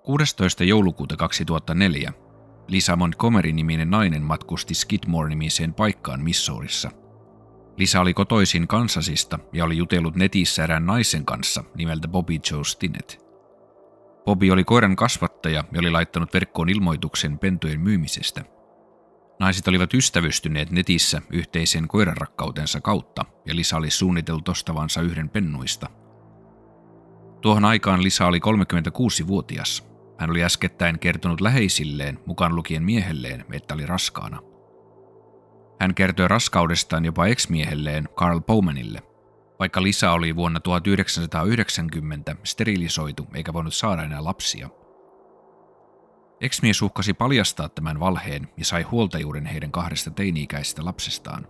16. joulukuuta 2004 Lisa Montgomery-niminen nainen matkusti Skidmore-nimiseen paikkaan Missourissa. Lisa oli kotoisin Kansasista ja oli jutellut netissä erään naisen kanssa nimeltä Bobby Joe Stinnett. Bobby oli koiran kasvattaja ja oli laittanut verkkoon ilmoituksen pentujen myymisestä. Naiset olivat ystävystyneet netissä yhteisen koiranrakkautensa kautta ja Lisa oli suunnitellut ostavansa yhden pennuista. Tuohon aikaan Lisa oli 36-vuotias. Hän oli äskettäin kertonut läheisilleen, mukaan lukien miehelleen, että oli raskaana. Hän kertoi raskaudestaan jopa ex-miehelleen Carl Bowmanille, vaikka Lisa oli vuonna 1990 sterilisoitu eikä voinut saada enää lapsia. Ex-mies uhkasi paljastaa tämän valheen ja sai huoltajuuden heidän 2 teini-ikäisestä lapsestaan.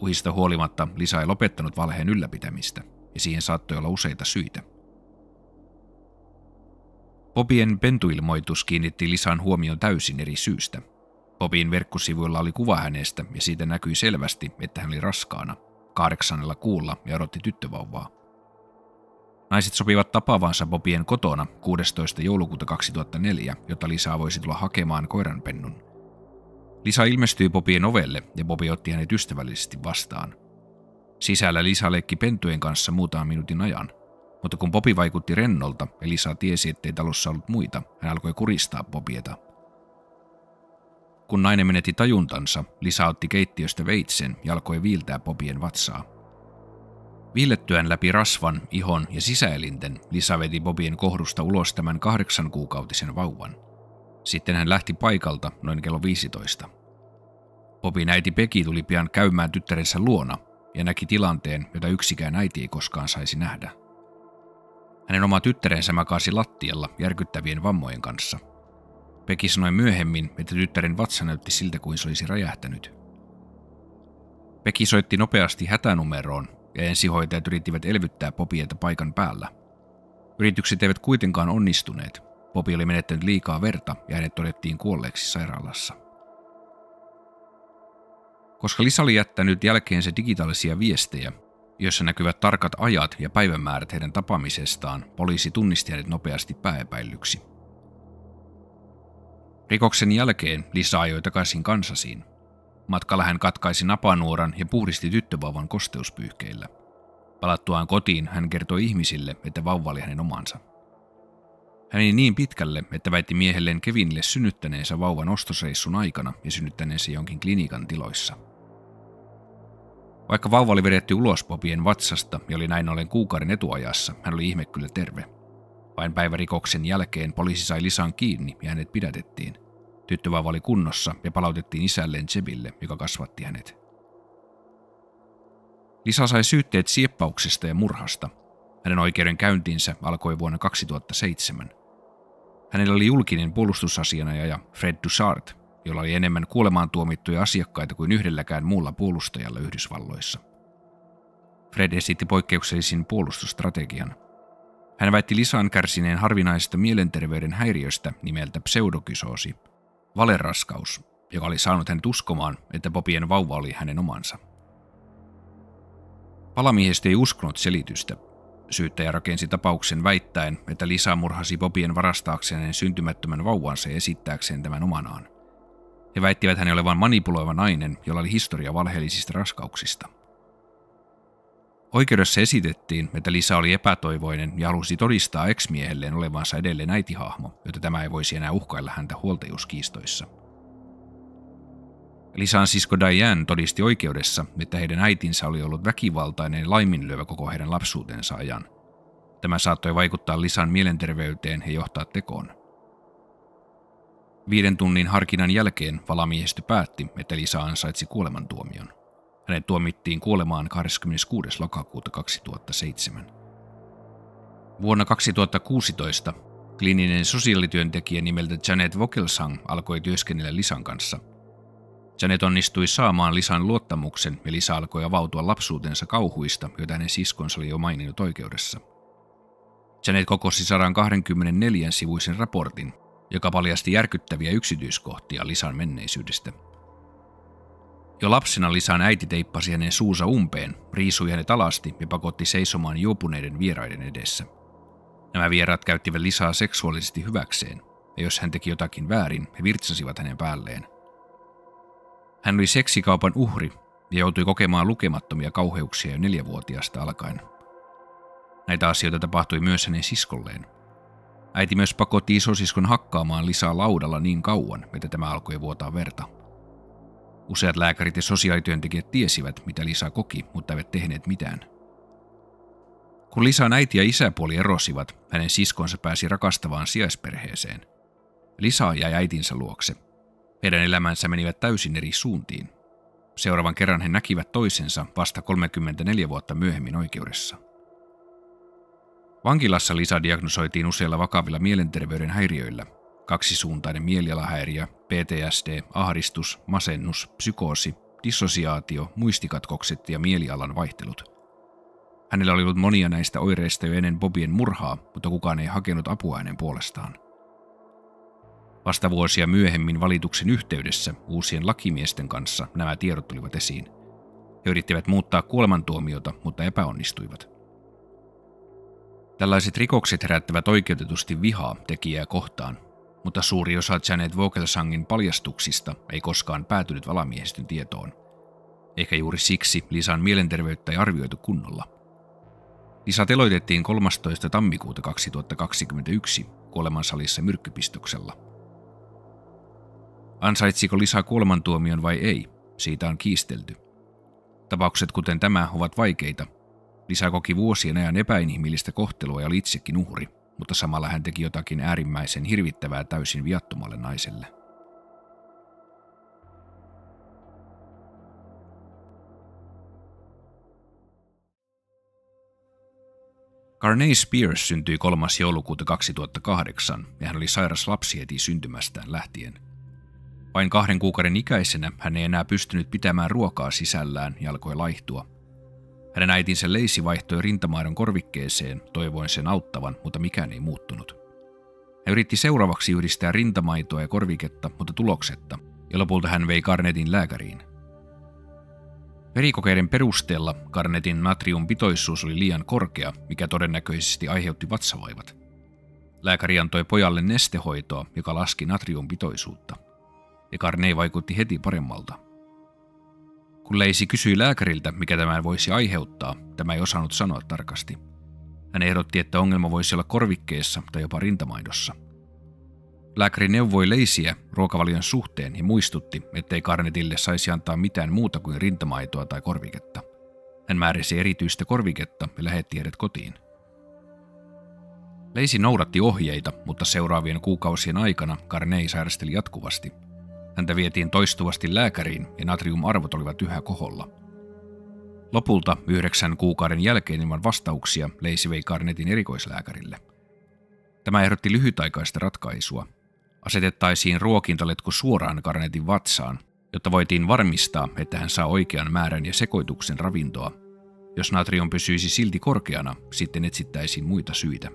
Uhista huolimatta Lisa ei lopettanut valheen ylläpitämistä, ja siihen saattoi olla useita syitä. Bobbyen pentuilmoitus kiinnitti Lisan huomion täysin eri syystä. Bobbyn verkkosivuilla oli kuva hänestä ja siitä näkyi selvästi, että hän oli raskaana, 8 kuulla ja odotti tyttövauvaa. Naiset sopivat tapaavansa Bobbyen kotona 16. joulukuuta 2004, jotta Lisa voisi tulla hakemaan koiranpennun. Lisa ilmestyi Bobbyen ovelle ja Bobby otti hänet ystävällisesti vastaan. Sisällä Lisa leikki pentujen kanssa muutaman minuutin ajan, mutta kun Bobby vaikutti rennolta ja Lisa tiesi, ettei talossa ollut muita, hän alkoi kuristaa Bobbyeta. Kun nainen menetti tajuntansa, Lisa otti keittiöstä veitsen ja alkoi viiltää Bobbyen vatsaa. Viillettyään läpi rasvan, ihon ja sisäelinten, Lisa veti Bobbyen kohdusta ulos tämän 8-kuukautisen vauvan. Sitten hän lähti paikalta noin kello 15. Bobbyn äiti Becky tuli pian käymään tyttärensä luona ja näki tilanteen, jota yksikään äiti ei koskaan saisi nähdä. Hänen oma tyttärensä makasi lattialla järkyttävien vammojen kanssa. Becky sanoi myöhemmin, että tyttären vatsa näytti siltä kuin se olisi räjähtänyt. Becky soitti nopeasti hätänumeroon ja ensihoitajat yrittivät elvyttää Bobbyeta paikan päällä. Yritykset eivät kuitenkaan onnistuneet. Bobby oli menettänyt liikaa verta ja hänet todettiin kuolleeksi sairaalassa. Koska Lisa oli jättänyt jälkeensä digitaalisia viestejä, joissa näkyvät tarkat ajat ja päivämäärät heidän tapaamisestaan, poliisi tunnisti hänet nopeasti pääepäillyksi. Rikoksen jälkeen Lisa ajoi takaisin Kansasiin. Matkalla hän katkaisi napanuoran ja puhdisti tyttövauvan kosteuspyyhkeillä. Palattuaan kotiin hän kertoi ihmisille, että vauva oli hänen omansa. Hän meni niin pitkälle, että väitti miehelleen Kevinille synnyttäneensä vauvan ostosreissun aikana ja synnyttäneensä jonkin klinikan tiloissa. Vaikka vauva oli vedetty ulos Bobbyen vatsasta ja oli näin ollen kuukauden etuajassa, hän oli ihme kyllä terve. Vain päivärikoksen jälkeen poliisi sai Lisan kiinni ja hänet pidätettiin. Tyttövauva oli kunnossa ja palautettiin isälleen Jebille, joka kasvatti hänet. Lisa sai syytteet sieppauksesta ja murhasta. Hänen oikeudenkäyntinsä alkoi vuonna 2007. Hänellä oli julkinen puolustusasianajaja Fred Dussart, jolla oli enemmän kuolemaan tuomittuja asiakkaita kuin yhdelläkään muulla puolustajalla Yhdysvalloissa. Fred esitti poikkeuksellisen puolustusstrategian. Hän väitti Lisan kärsineen harvinaisesta mielenterveyden häiriöstä nimeltä pseudokysoosi, valeraskaus, joka oli saanut hänet uskomaan, että Bobbyen vauva oli hänen omansa. Palamiehistö ei uskonut selitystä. Syyttäjä rakensi tapauksen väittäen, että Lisa murhasi Bobbyen varastaakseen hänen syntymättömän vauvansa ja esittääkseen tämän omanaan. He väittivät hänen olevan manipuloiva nainen, jolla oli historia valheellisista raskauksista. Oikeudessa esitettiin, että Lisa oli epätoivoinen ja halusi todistaa ex-miehelleen olevansa edelleen äitihahmo, jotta tämä ei voisi enää uhkailla häntä huoltajuuskiistoissa. Lisan sisko Diane todisti oikeudessa, että heidän äitinsä oli ollut väkivaltainen ja laiminlyövä koko heidän lapsuutensa ajan. Tämä saattoi vaikuttaa Lisan mielenterveyteen ja johtaa tekoon. 5 tunnin harkinnan jälkeen valamiehistö päätti, että Lisa ansaitsi kuolemantuomion. Hänet tuomittiin kuolemaan 26. lokakuuta 2007. Vuonna 2016 kliininen sosiaalityöntekijä nimeltä Janet Vogelsang alkoi työskennellä Lisan kanssa. Janet onnistui saamaan Lisan luottamuksen ja Lisa alkoi avautua lapsuutensa kauhuista, joita hänen siskonsa oli jo maininnut oikeudessa. Janet kokosi 124-sivuisen raportin, joka paljasti järkyttäviä yksityiskohtia Lisan menneisyydestä. Jo lapsena Lisan äiti teippasi hänen suunsa umpeen, riisui hänet alasti ja pakotti seisomaan juopuneiden vieraiden edessä. Nämä vieraat käyttivät Lisaa seksuaalisesti hyväkseen, ja jos hän teki jotakin väärin, he virtsasivat hänen päälleen. Hän oli seksikaupan uhri ja joutui kokemaan lukemattomia kauheuksia jo 4-vuotiaasta alkaen. Näitä asioita tapahtui myös hänen siskolleen. Äiti myös pakotti isosiskon hakkaamaan Lisaa laudalla niin kauan, että tämä alkoi vuotaa verta. Useat lääkärit ja sosiaalityöntekijät tiesivät, mitä Lisa koki, mutta eivät tehneet mitään. Kun Lisan äiti ja isäpuoli erosivat, hänen siskonsa pääsi rakastavaan sijaisperheeseen. Lisa jäi äitinsä luokse. Heidän elämänsä menivät täysin eri suuntiin. Seuraavan kerran he näkivät toisensa vasta 34 vuotta myöhemmin oikeudessa. Vankilassa Lisa diagnosoitiin useilla vakavilla mielenterveyden häiriöillä: kaksisuuntainen mielialahäiriö, PTSD, ahdistus, masennus, psykoosi, dissosiaatio, muistikatkokset ja mielialan vaihtelut. Hänellä oli ollut monia näistä oireista jo ennen Bobien murhaa, mutta kukaan ei hakenut apua hänen puolestaan. Vasta vuosia myöhemmin valituksen yhteydessä uusien lakimiesten kanssa nämä tiedot tulivat esiin. He yrittivät muuttaa kuolemantuomiota, mutta epäonnistuivat. Tällaiset rikokset herättävät oikeutetusti vihaa tekijää kohtaan, mutta suuri osa Janet Vogelsangin paljastuksista ei koskaan päätynyt valamiehistön tietoon. Ehkä juuri siksi Lisan mielenterveyttä ei arvioitu kunnolla. Lisa teloitettiin 13. tammikuuta 2021 kuolemansalissa myrkkypistoksella. Ansaitsiko Lisa kuolemantuomion vai ei, siitä on kiistelty. Tapaukset kuten tämä ovat vaikeita. Lisa koki vuosien ajan epäinhimillistä kohtelua ja oli itsekin uhri, mutta samalla hän teki jotakin äärimmäisen hirvittävää täysin viattomalle naiselle. Carney Spears syntyi 3. joulukuuta 2008 ja hän oli sairas lapsi heti syntymästään lähtien. Vain 2 kuukauden ikäisenä hän ei enää pystynyt pitämään ruokaa sisällään ja alkoi laihtua. Hänen äitinsä Lacey vaihtoi rintamaidon korvikkeeseen, toivoen sen auttavan, mutta mikään ei muuttunut. Hän yritti seuraavaksi yhdistää rintamaitoa ja korviketta, mutta tuloksetta, ja lopulta hän vei Garnettin lääkäriin. Verikokeiden perusteella Garnettin natriumpitoisuus oli liian korkea, mikä todennäköisesti aiheutti vatsavaivat. Lääkäri antoi pojalle nestehoitoa, joka laski natriumpitoisuutta. Ja Carney vaikutti heti paremmalta. Kun Lacey kysyi lääkäriltä, mikä tämä voisi aiheuttaa, tämä ei osannut sanoa tarkasti. Hän ehdotti, että ongelma voisi olla korvikkeessa tai jopa rintamaidossa. Lääkäri neuvoi Laceyä ruokavalion suhteen ja muistutti, ettei Garnettille saisi antaa mitään muuta kuin rintamaitoa tai korviketta. Hän määräsi erityistä korviketta ja lähetti heidät kotiin. Lacey noudatti ohjeita, mutta seuraavien kuukausien aikana Carney sairasteli jatkuvasti. Häntä vietiin toistuvasti lääkäriin ja natriumarvot olivat yhä koholla. Lopulta 9 kuukauden jälkeen ilman vastauksia Lacey vei Garnettin erikoislääkärille. Tämä ehdotti lyhytaikaista ratkaisua. Asetettaisiin ruokintaletku suoraan Garnettin vatsaan, jotta voitiin varmistaa, että hän saa oikean määrän ja sekoituksen ravintoa. Jos natrium pysyisi silti korkeana, sitten etsittäisiin muita syitä.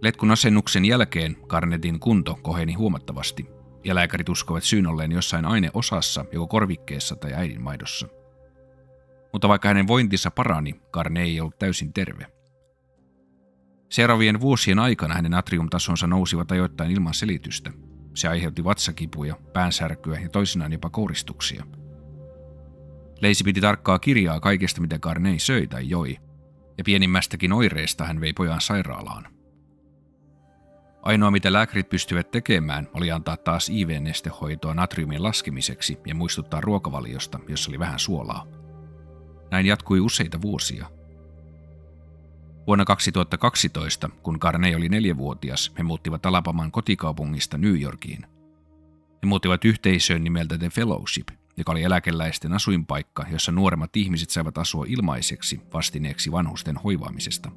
Letkun asennuksen jälkeen Garnettin kunto koheni huomattavasti, ja lääkärit uskovat syyn olleen jossain aineosassa, joko korvikkeessa tai äidinmaidossa. Mutta vaikka hänen vointinsa parani, Carney ei ollut täysin terve. Seuraavien vuosien aikana hänen natriumtasonsa nousivat ajoittain ilman selitystä. Se aiheutti vatsakipuja, päänsärkyä ja toisinaan jopa kouristuksia. Lacey piti tarkkaa kirjaa kaikesta, mitä Carney söi tai joi, ja pienimmästäkin oireesta hän vei pojan sairaalaan. Ainoa, mitä lääkärit pystyivät tekemään, oli antaa taas IV-nestehoitoa natriumin laskemiseksi ja muistuttaa ruokavaliosta, jossa oli vähän suolaa. Näin jatkui useita vuosia. Vuonna 2012, kun Carney oli 4-vuotias, he muuttivat Alabaman kotikaupungista New Yorkiin. He muuttivat yhteisöön nimeltä The Fellowship, joka oli eläkeläisten asuinpaikka, jossa nuoremmat ihmiset saivat asua ilmaiseksi vastineeksi vanhusten hoivaamisesta.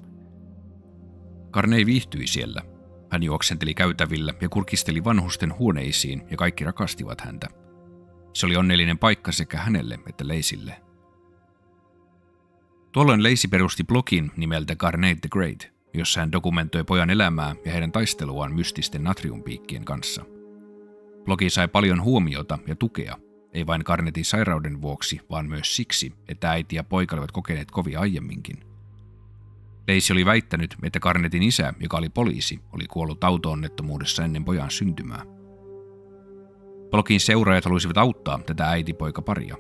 Carney viihtyi siellä. Hän juoksenteli käytävillä ja kurkisteli vanhusten huoneisiin ja kaikki rakastivat häntä. Se oli onnellinen paikka sekä hänelle että Laceylle. Tuolloin Lacey perusti blogin nimeltä Garnet the Great, jossa hän dokumentoi pojan elämää ja heidän taisteluaan mystisten natriumpiikkien kanssa. Blogi sai paljon huomiota ja tukea, ei vain Garnettin sairauden vuoksi, vaan myös siksi, että äiti ja poika olivat kokeneet kovia aiemminkin. Lacey oli väittänyt, että Garnettin isä, joka oli poliisi, oli kuollut auto-onnettomuudessa ennen pojan syntymää. Blogin seuraajat halusivat auttaa tätä äiti-poika-paria,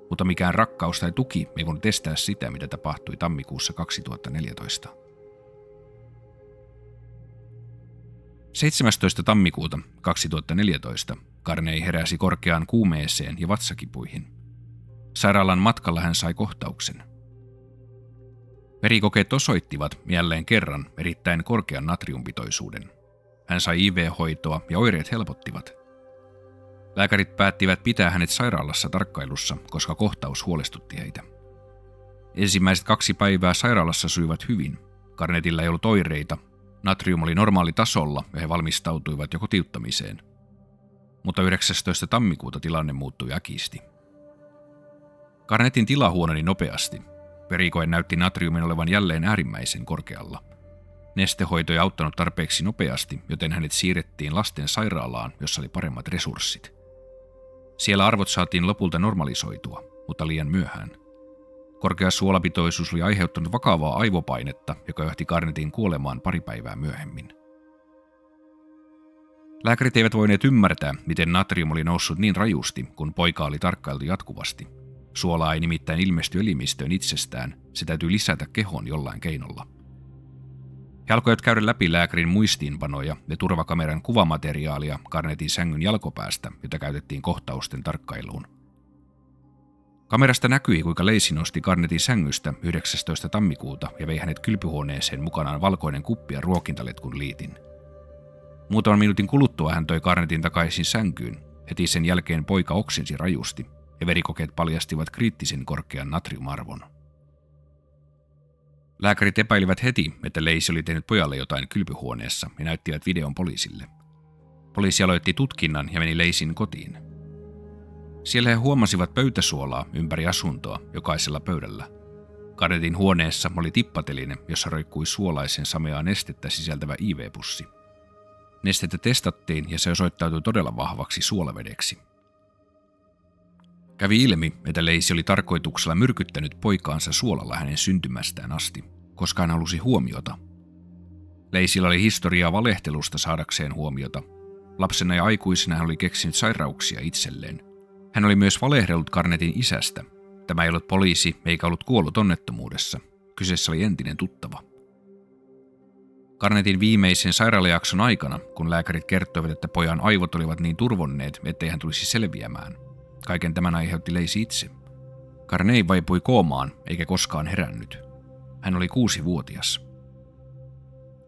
mutta mikään rakkaus tai tuki ei voinut estää sitä, mitä tapahtui tammikuussa 2014. 17. tammikuuta 2014 Carney heräsi korkeaan kuumeeseen ja vatsakipuihin. Sairaalan matkalla hän sai kohtauksen. Verikokeet osoittivat jälleen kerran erittäin korkean natriumpitoisuuden. Hän sai IV-hoitoa ja oireet helpottivat. Lääkärit päättivät pitää hänet sairaalassa tarkkailussa, koska kohtaus huolestutti heitä. Ensimmäiset 2 päivää sairaalassa sujuivat hyvin. Garnettilla ei ollut oireita, natrium oli normaali tasolla ja he valmistautuivat jo kotiuttamiseen. Mutta 19. tammikuuta tilanne muuttui äkisti. Garnettin tila huononi nopeasti. Verikoe näytti natriumin olevan jälleen äärimmäisen korkealla. Nestehoito ei auttanut tarpeeksi nopeasti, joten hänet siirrettiin lasten sairaalaan, jossa oli paremmat resurssit. Siellä arvot saatiin lopulta normalisoitua, mutta liian myöhään. Korkea suolapitoisuus oli aiheuttanut vakavaa aivopainetta, joka johti Garnettin kuolemaan 2 päivää myöhemmin. Lääkärit eivät voineet ymmärtää, miten natrium oli noussut niin rajusti, kun poika oli tarkkailtu jatkuvasti. Suolaa ei nimittäin ilmesty elimistöön itsestään, se täytyy lisätä kehoon jollain keinolla. He alkoivat käydä läpi lääkärin muistiinpanoja ja turvakameran kuvamateriaalia Garnettin sängyn jalkopäästä, jota käytettiin kohtausten tarkkailuun. Kamerasta näkyi, kuinka Lacey nosti Garnettin sängystä 19. tammikuuta ja vei hänet kylpyhuoneeseen mukanaan valkoinen kuppi ja ruokintaletkun liitin. Muutaman minuutin kuluttua hän toi Garnettin takaisin sänkyyn. Heti sen jälkeen poika oksensi rajusti ja verikokeet paljastivat kriittisen korkean natriumarvon. Lääkärit epäilivät heti, että Lacey oli tehnyt pojalle jotain kylpyhuoneessa ja näyttivät videon poliisille. Poliisi aloitti tutkinnan ja meni Laceyn kotiin. Siellä he huomasivat pöytäsuolaa ympäri asuntoa jokaisella pöydällä. Garnettin huoneessa oli tippateline, jossa roikkui suolaisen sameaa nestettä sisältävä IV-pussi. Nestettä testattiin ja se osoittautui todella vahvaksi suolavedeksi. Kävi ilmi, että Lacey oli tarkoituksella myrkyttänyt poikaansa suolalla hänen syntymästään asti, koska hän halusi huomiota. Laceylla oli historiaa valehtelusta saadakseen huomiota. Lapsena ja aikuisena hän oli keksinyt sairauksia itselleen. Hän oli myös valehdellut Garnettin isästä. Tämä ei ollut poliisi eikä ollut kuollut onnettomuudessa. Kyseessä oli entinen tuttava. Garnettin viimeisen sairaalajakson aikana, kun lääkärit kertoivat, että pojan aivot olivat niin turvonneet, ettei hän tulisi selviämään. Kaiken tämän aiheutti Lacey itse. Carney vaipui koomaan eikä koskaan herännyt. Hän oli 6-vuotias.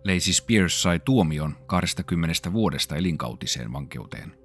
Lacey Spears sai tuomion 20 vuodesta elinkautiseen vankeuteen.